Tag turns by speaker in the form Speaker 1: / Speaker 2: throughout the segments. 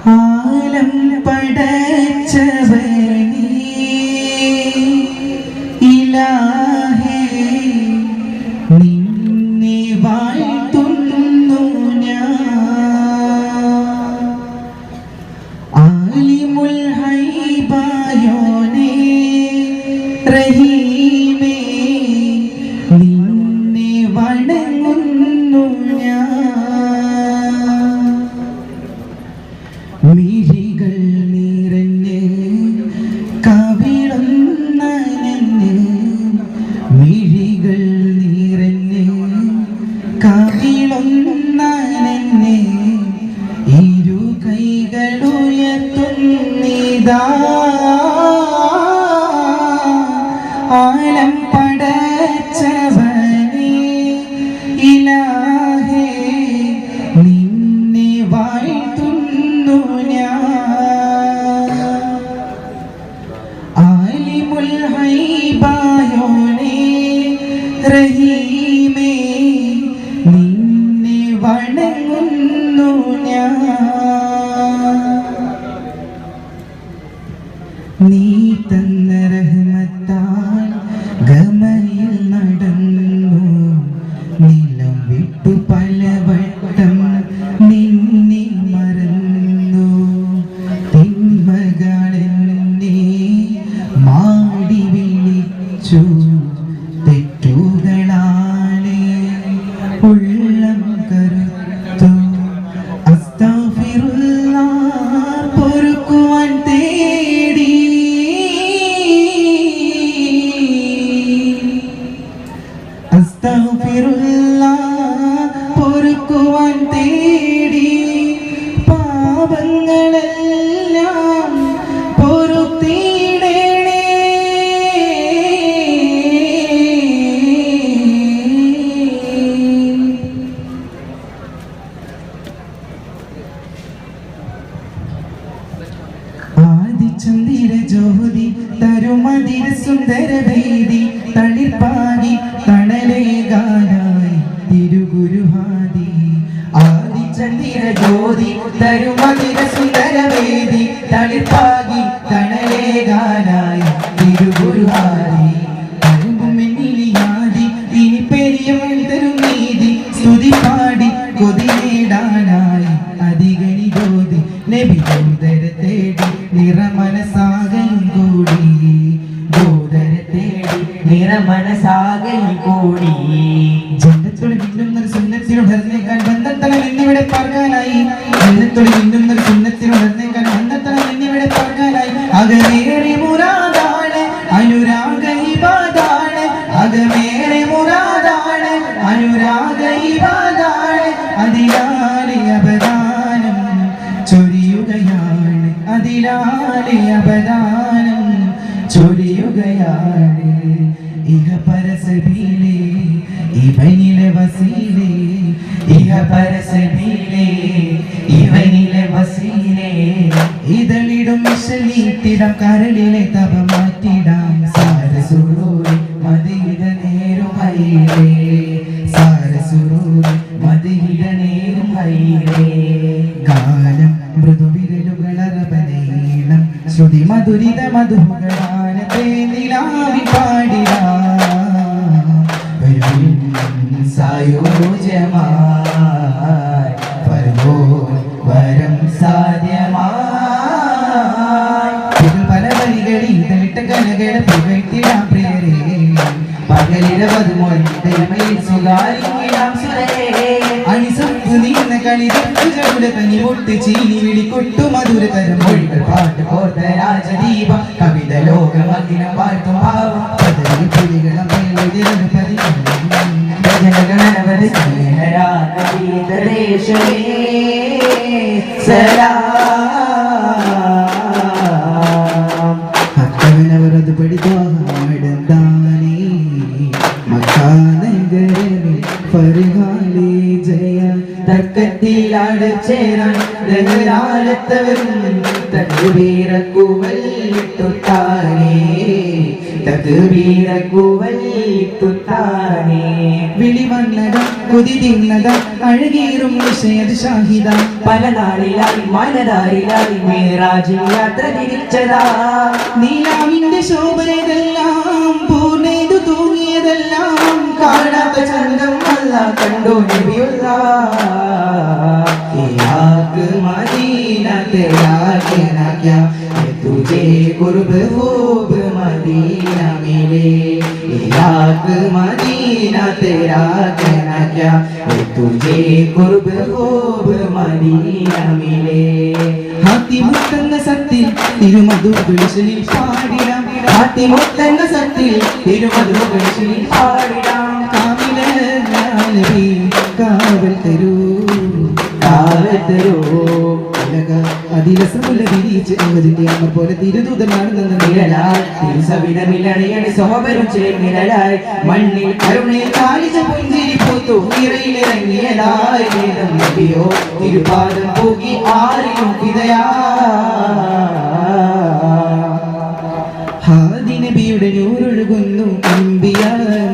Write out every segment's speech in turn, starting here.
Speaker 1: ആലം പടച്ചവനേ ഇലാഹേ നിന്നെ വാഴ്ത്തുന്നു ഞാൻ. ആലിമുൽ ഹൈബായോനേ റഹീമേ നിന്നെ വണങ്ങുന്നു ഞാൻ. മിഴികൾ നിറഞ്ഞ് കവിളുന്ന നനഞ്ഞ് മിഴികൾ നിറഞ്ഞ് കവിളുന്ന നനഞ്ഞ് ഇരു കൈകളുയർത്തുന്നിതാ ആലം പടച്ചവനേ ഇലാഹേ നിന്നെ വാഴ്ത്തുന്നു ഞാൻ. ആലിമുൽ ഹൈബായോനേ റഹീമേ നിന്നെ വണങ്ങുന്നു ഞാൻ. നീ തന്ന റഹ്മത്താൽ ഗമയിൽ നടന്നു നിലം വിട്ടു പലവട്ടം നിന്നെ മറന്നു. തിന്മകളെന്നെ മാടി വിളിച്ചു തെറ്റുകളാണ് ഉള്ളം കരുത്തു. അസ്തഗ്ഫിറുല്ലാഹ് പൊറുക്കുവാൻ തേടി അസ്തഗ്ഫിറുല്ലാഹ് പൊറുക്കുവാൻ തേടി പാപങ്ങളെല്ലാം പൊറുത്തിടണേ. ആദിചന്ദ്ര ജ്യോതി തരുമതിര സുന്ദര വേദി തളിർപ്പാകി തണലേകാനായി തിരുഗുരുഹാദി. ആദിചന്ദ്ര ജ്യോതി തരുമതിര സുന്ദര വേദി തളിർപ്പാകി തണലേകാനായി തിരുഗുരുഹാദി. അരുമ്പുമെന്നിലിയാദി ഇനി പെരിയും തരും നീതി സ്തുതി പാടി കൊതി നേടാനായി അധികനി ജ്യോതി നബി ദൂതര തേടി നിറമനസാകയും കൂടി. ദൂതര തേടി നിറമനസാകയും കൂടി. ജന്നത്തുൽ മിന്നുന്നൊരു സുന്നത്തിനുടർന്നേക്കാൻ ബന്ധത്തളം എന്നിവിടെ പാർക്കാനായി. ജന്നത്തുൽ മിന്നുന്നൊരു സുന്നത്തിനുടർന്നേക്കാൻ ബന്ധത്തളം എന്നിവിടെ പാർക്കാനായി. അകമേറെ മുറാദാണ് അനുരാഗ ഇബാദാണ്. അകമേറെ മുറാദാണ് അനുരാഗ ഇബാദാണ്. അതിലാലെ അപദാനം ചൊരിയുകയാണ്. അതിലാലെ അപദാനം ചൊരിയുകയാണ്. ഇഹ പരസബീലേ ഇവനിലെ വസീലേ. ഇഹ പരസബീലേ ഇവനിലെ വസീലേ. ഇതളിടും മിശലീട്ടിടാം കരളിലെ തപ മാറ്റിടാം. സാരസുരൂരി മദീന നേരും ഹൈരേ. സാരസുരൂരി മദീന നേരും ഹൈരേ. ഗാനം മൃദുവിരലുകളറബനീളം ശ്രുതി മധുരിത മധുഗാനത്തെ നിലാവി പാടിടാം. സായോജ്യമായി വരുമോ വരം സാധ്യമായി. പല വരികളിൽ തളിട്ട കലകള പുകഴ്ത്തിടാം പ്രിയരേ. പകലിരവതുമൊഴി ദൈവയിൽ സ്വകാര്യം സുരേ. അണിസപ്പ് നീന്ന കളിതൂടെ കനിമൊട്ട് ചീനി വിളിക്കൊട്ടു മധുരതരം മൊഴികൾ പാട്ട് കോർത്ത രാജദീപം. കവിത ലോകമഗ്നം പാട്ടും ഭാവം പദവി പുലികളും അക്കവനവരത് പഠിതാടന്താനേ. മക്കാനഗരമേ ഫർഹാലേ ജയ തക്കത്തി ജനലീലാട് ചേരാൻ ജനലാലത്തവരും തക്ബീറക്കുവല്ലിട്ടുത്താനേ തക്ബീറക്കുവല്ലിട്ടുത്താനേ വിളി വന്നതാ കൊതി തിന്നതാ അഴകേറും വിഷയത് ഷാഹിദ
Speaker 2: പല നാളിലായി മനതാരിലായി മേറാജിൽ യാത്ര തിരിച്ചതാ
Speaker 1: നീലാവിന്റെ ശോഭയതെല്ലാം പൂർണ്ണേതു തൂങ്ങിയതെല്ലാം
Speaker 2: കാണാത്ത ചന്തം അല്ല കണ്ടു നബിയുള്ള
Speaker 1: मदीना तेरा कहना क्या तुझे कुर्ब खूब मदीना मिले याक मदीना तेरा कहना क्या तुझे कुर्ब खूब मदीना मिले ഹാത്തിമുത്തന്ന സത്തിൽ തിരുമധു വിളിച്ചിൽ പാടിടാം ഹാത്തിമുത്തന്ന സത്തിൽ തിരുമധു വിളിച്ചിൽ പാടിടാം കാമില നബി കാവൽ തരൂ അതിലസമുള്ള വിരിച്ച് അംഗത്തിന്റെ അമ്മ പോലെ തിരുദൂതനാണ്
Speaker 2: സോപരും ചേർന്നിലായി മണ്ണിൽ
Speaker 1: കരുണയിൽ കാലിച്ച പുഞ്ചിരി പൂത്തു നിറയിലിറങ്ങിയതായി നബിയോ തിരുപാദം പോകി ആരെയും പിതയാ ഹാദി നബിയുടെ നൂറൊഴുകുന്നു അമ്പിയ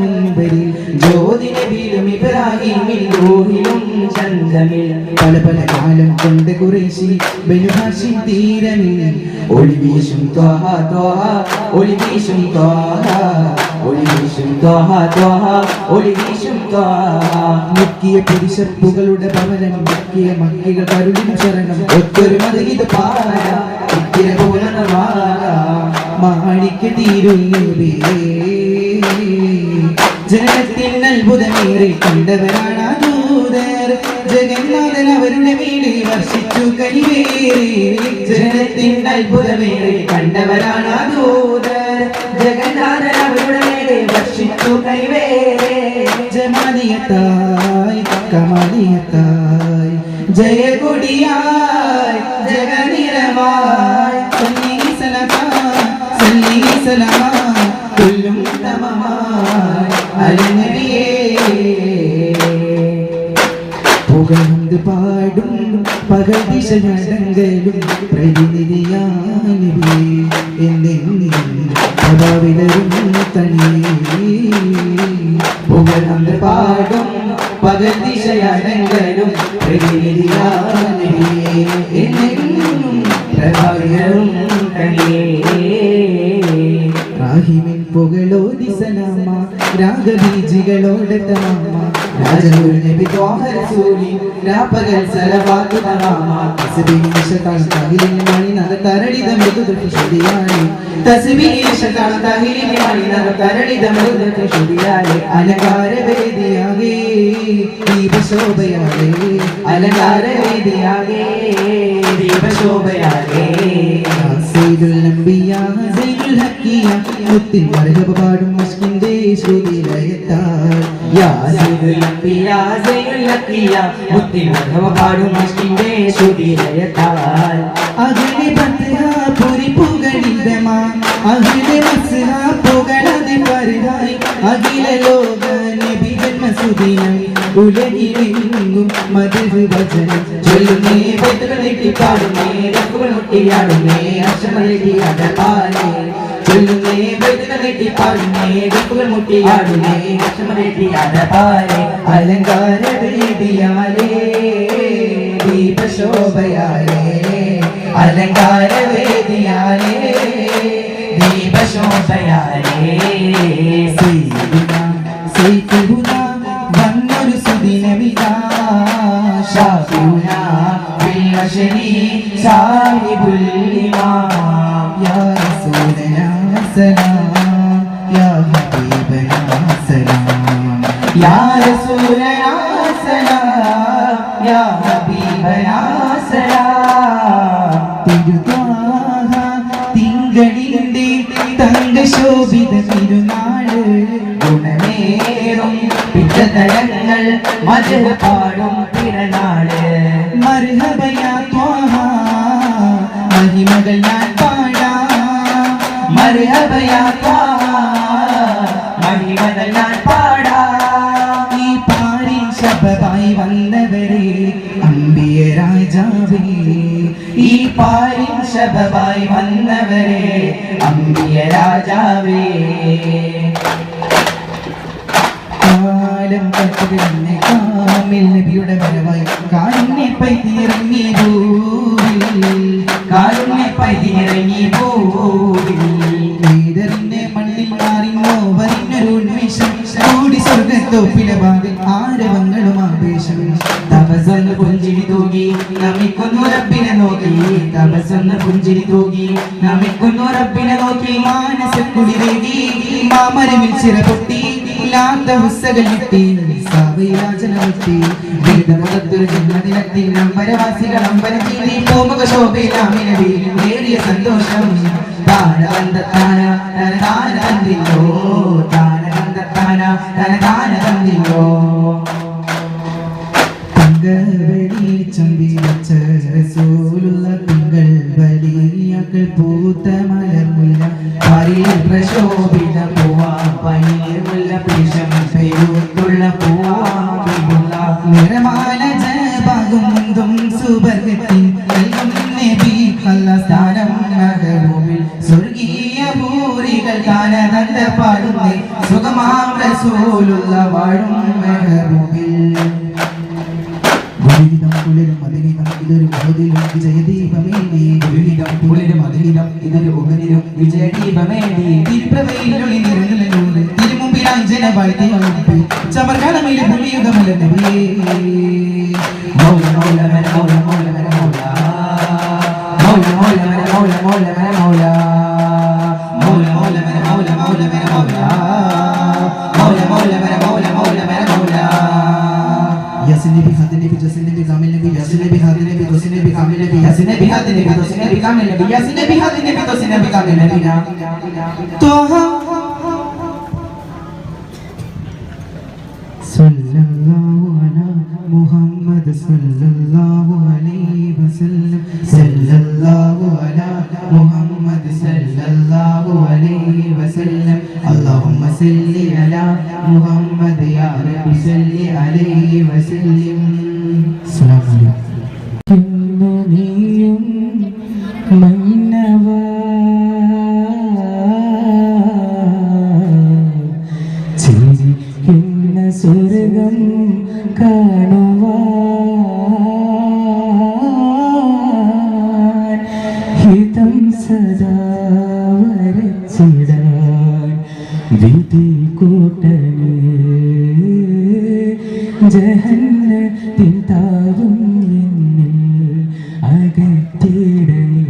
Speaker 1: മുൻപരിൽ ജ്യോതി നബിയിലും ഇബ്രാഹിമിൽ റൂഹിലും ചന്ദ്രമിൽ പല പല കാലം കൊണ്ട് ഖുറൈശി ബനു ഹാഷിം തീരമിൽ ഒളിവീശും ത്വാഹ ത്വാഹ ഒളിവീശും ത്വാഹ ഒളിവീശും ത്വാഹ ത്വാഹ ഒളിവീശും ത്വാഹ മുക്കിയ പുരുഷപ്പുകളുടെ ഭവനം മുക്കിയ മക്കികൾ കരുളിൻ ശരണം ഒത്തൊരു മതഗീത പാട ഇത്തിര പോലണവാക മാണിക്ക തീരുന്നേ ജനത്തിൽ അത്ഭുതമേറെ കണ്ടവരാണ് ദൂതർ ജഗന്നാഥൻ അവരുടെ മേലെ വർഷിച്ചു കനിവേറെ ജനത്തിൽ അത്ഭുതമേറെ കണ്ടവരാണ് ദൂതർ
Speaker 2: ജഗന്നാഥൻ അവരുടെ മേലെ വർഷിച്ചു കൈവേറെ
Speaker 1: ജമാലിയത്തായി കമാലിയത്തായി ജയകൊടിയായി ജഗനിരമായി സല്ലി സലാമായി കൊല്ലും തമമായി അലനബിയേ പുകഴ്ந்து പാടും പകൽ ദിശയടങ്കലും പ്രതിനിധിയാനിവേ എന്നെന്നും പ്രഭാവിലരും തനിയേ പുകഴ്ந்து പാടും പകൽ ദിശയടങ്കലും പ്രതിനിധിയാനിവേ എന്നെന്നും പ്രഭാവിലരും തനിയേ റാഹിമിൻ പുകളോതി സലാമ രാഗബീജികളോടെ തമാമ രാജനൂർ നബി ത്വാഹ റസൂലി രാപ്പകൽ സലവാത്തു തമാമ തസ്ബീഹ് ശതാൻ തഹിലിൻ മണി നദ തരളിത മൃദുദ ശുദിയായി തസ്ബീഹ് ശതാൻ തഹിലിൻ മണി നദ തരളിത മൃദുദ ശുദിയായി അലങ്കാര വേദിയാകെ ദീപശോഭയാകെ അലങ്കാര വേദിയാകെ ദീപശോഭയാകെ സയ്യിദുൽ അംബിയാ സയ്യിദുൽ ഹക്കിയ മുത്തിൻ മർഹബ പാടും മസ്കിന്റെ ശ്രുതിലയത്താൽ
Speaker 2: യാ സയ്യിദുൽ അംബിയാ സയ്യിദുൽ ഹക്കിയ മുത്തിൻ മർഹബ പാടും മസ്കിന്റെ ശ്രുതിലയത്താൽ
Speaker 1: അഖിലെ ബത്ഹ പുരി പുകളിതമാ അഖിലെ മസ്ഹ പുകളതി പരിഹായി അഖില ലോക നബി ജന്മസുദിനം ഉലകിലെങ്ങും മധു വചനം ചൊല്ലുന്നേ ബൈത്തുകളെട്ടി പാടുന്നേ രക്കുകൾ മുട്ടിയാടുന്നേ അക്ഷമലെട്ടി അടപാലേ ചൊല്ലുന്നേ ബൈത്തുകളെട്ടി പാടുന്നേ രക്കുകൾ മുട്ടിയാടുന്നേ അക്ഷമലെട്ടി അടപാലേ അലങ്കാര വേദിയാലേ ദീപശോഭയാലേ അലങ്കാര വേദിയാലേ ദീപശോഭയാലേ സൈഫുന വന്നൊരു സുദിനമിതാ ഷാഫിഉനാ ബിൽ അശ്രി സാഹിബുൽ ഇമാം യാ റസൂലനാ സലാം യാ ഹബീബനാ സലാം യാ റസൂലനാ സലാം യാ ഹബീബനാ സലാം തിരുത്വാഹ തിങ്കളിന്റെ തങ്കശോഭിത തിരുനാള് ഗുണമേറും പിറ്റതരങ്ങൾ മധു പാടും പിറനാള് മർഹബയാ ത്വാഹ മഹിമകൾ ഞാൻ പാടാം മർഹബയാ ത്വാഹ മഹിമകൾ ഞാൻ പാടാം ഈ പാരിൻ ശബദായി വന്നവരെ പാരിൻ ശബബായി വന്നവരെ അമ്പിയ രാജാവേ കാലം കത്തുകിടന്ന് കാമിൽ നബിയുടെ വരവായി കാലിനെ പൈതിറങ്ങി ഭൂവിൽ കാലിനെ പൈതിറങ്ങി ഭൂവിൽ വേദറിന്റെ മണ്ണിൽ മാറിന്നോ വരിഞ്ഞൊരു ഉന്മേഷം കൂടി സ്വർഗത്തോപ്പിലെ ഭാഗം ആരവങ്ങളും ആവേശം തപസ്സൊന്ന് പുഞ്ചിരി തൂകി നമിക്കുന്നു റബ്ബിനെ നോക്കി തപസ്സൊന്ന് പുഞ്ചിരി തൂകി നമിക്കുന്നു റബ്ബിനെ നോക്കി മാനസക്കുളിരേകി മാമരമിൽ ചിറ പൊട്ടി ജന്മദിനത്തിൽ നമ്പരവാസികൾ അമ്പരം ചീറി പൂമുഖ ശോഭയിലാമിനവി നേരിയ സന്തോഷം താന തന്നില്ലോ താന തന്നില്ലോ ചമ്പിച്ച റസൂലുള്ള തിങ്കൾ വലിയകൾ പൂത്ത മലർമുല്ല പ്രശോഭിത പൂവാ പനീർമുല്ല പിശം പെരുത്തുള്ള പൂവാ നിറമാല ജപാകും മുന്തും സുബർഗത്തിൻ നബി സ്ഥാനം മഹബൂബിൽ സ്വർഗീയ ഭൂരികൾ കാനനന്ദ പാടുന്നേ സുഖമാം റസൂലുള്ള വാഴും മഹബൂബിൽ ഗുരുവിധം കുളിരും അതിനിതം ഇതൊരു ബോധിലും വിജയദീപമേടി ഗുരുവിധം കുളിരും അതിനിതം ഇതൊരു ഉപനിലും വിജയദീപമേടി തിരുപ്രവയിലൊളി നിറഞ്ഞൂറ് തിരുമുമ്പിലായി ജനവാഴ്ത്തി വകുപ്പ് ചമർകാലമിലെ പുലിയുഗമല നബിയേ മൗല മൗല മന മൗല മൗല മന മൗല മൗല മൗല മന മൗല മൗല മന മൗല മൗല മൗല മന മൗല മൗല മന മൗല മൗല മൗല മന മൗല മൗല മന മൗല Yasin Nabi Khatin Nabi Jasin Nabi Kamil Nabi Yasin Nabi Khatin Nabi Dosin Nabi Kamil Nabi Yasin Nabi Khatin Nabi Dosin Nabi Kamil Nabi Yasin Nabi Khatin Nabi Dosin Nabi Kamil Nabi Toha Sallallahu ala Muhammad Sallallahu alaihi wasallam Sallallahu ala Muhammad Sallallahu alaihi wasallam Allahumma salli ala Muhammad ya Rabbi salli alaihi wasallam Assalamu alaikum Innaniyum mannava Chiri inna surgam kanuvan Hitam sada varachidan Vidhi kutane ജഹന്നത്തിൻ താവും എന്നിൽ അകറ്റിടണേ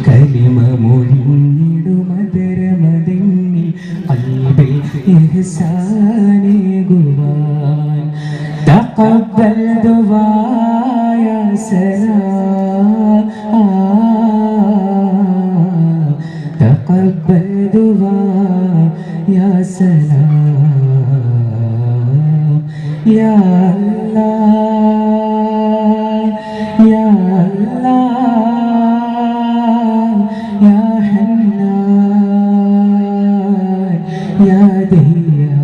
Speaker 1: കലിമ മൊഴിഞ്ഞിടുമതരമതെന്നിൽ ഖൽബിൽ ഇഹ്സാനേകുവാൻ തഖബ്ബൽ ദുആ യാ സലാം തഖബ്ബൽ ദുആ യാ സലാം Ya Allah, Ya Allah, Ya Hannan, Ya Diyyan,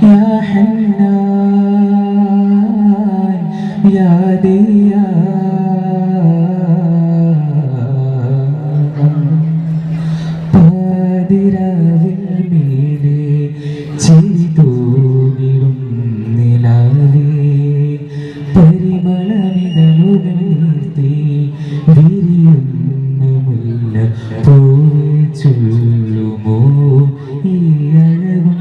Speaker 1: Ya Hannan, Ya Diyyan. Padiravil meele chiri തൂകിടും നിലാവേ പരിമളമിതളുകൾ നീർത്തി വിരിയുന്ന മുല്ല പോയി ചൊല്ലുമോ ഈ അഴകും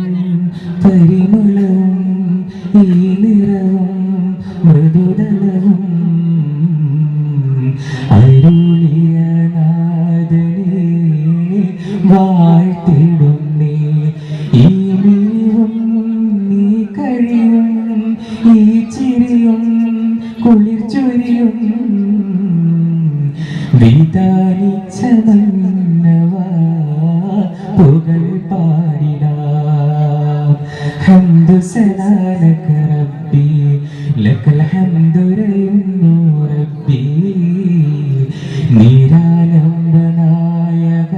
Speaker 1: പരിമളവും ഈ നിറവും മൃദുതലവും അരുളിയ നാദനെ വാഴ്ത്തിടുന്നേ ഈ ഈ ചിരിയും കുളിർച്ചൊരിയും വിതാനിച്ച മന്നവ പുകൾ പാടിടാം ഹംദു സലാലക റബ്ബി ലക്കൽ ഹംദു റയുന്നു റബ്ബി നിരാലംബനായക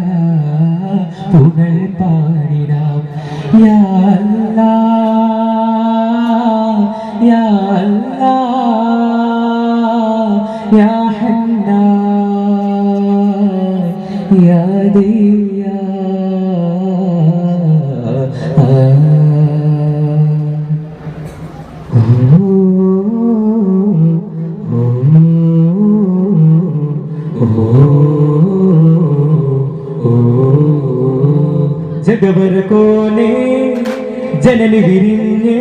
Speaker 1: പുകൾ പാടിടാം യാ അല്ലാഹ് Ya Allah
Speaker 2: യാ ഹന്നാൻ യാ ദയ്യാ ജഗവര കോനെ ജനനി വിരിഞ്ഞേ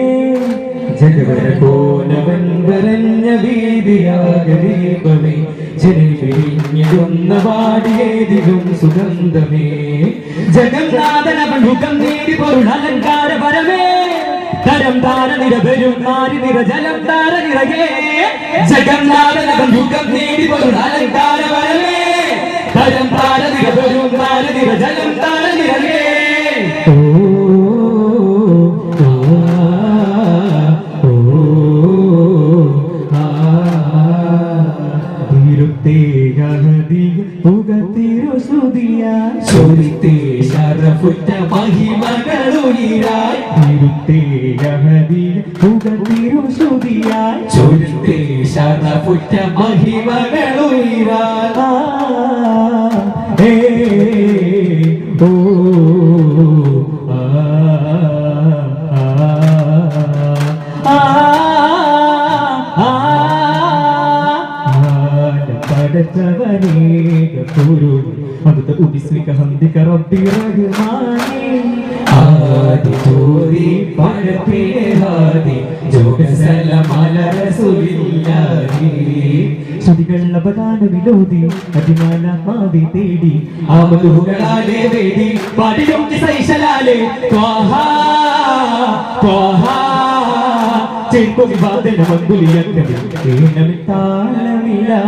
Speaker 2: ജഗവര കോനവൻ വരഞ്ഞ വീതിയാകരീപമേ ജനനി വിരിഞ്ഞൊന്ന വാടിയേതിലും സുഗന്ധമേ ജഗന്നാഥനവൻ മുഖം നേടി പൊരുളലങ്കാര പരമേ തരം താര നിരവരും മാറി നിര ജലം താര നിറകേ ജഗന്നാഥനവൻ മുഖം നേടി പൊരുളലങ്കാര പരമേ തരം താര നിരവരും മാറി നിര ജലം താര നിറകേ ശരഫുറ്റ മഹിമകളുയിരായി തിരുത്തേ പുകത്തിരുസുതിയായി ചൊരുത്തേ ശരഫുറ്റ മഹിമകളുയിരായി ഓ പടച്ചവനേക പൊരുൾ അമൃത ഉദിസ്ലിക ഹംദിക റബ്ബി റഹ്മാനേ ആദി ജോരി പരപ്പേ ഹാദി ജോഗ സലാം അല റസൂലില്ലാഹി സുദികളുടെ ബദാന വിലോദി അതിമാല മാവി തേടി ആമതുകളാലേ വേദി പാടിലും സൈശലാലേ ത്വാഹാ ത്വാഹാ ചേർക്കും വാദന മങ്കുലിയക്കവി ഏനമിത്താലമിലാ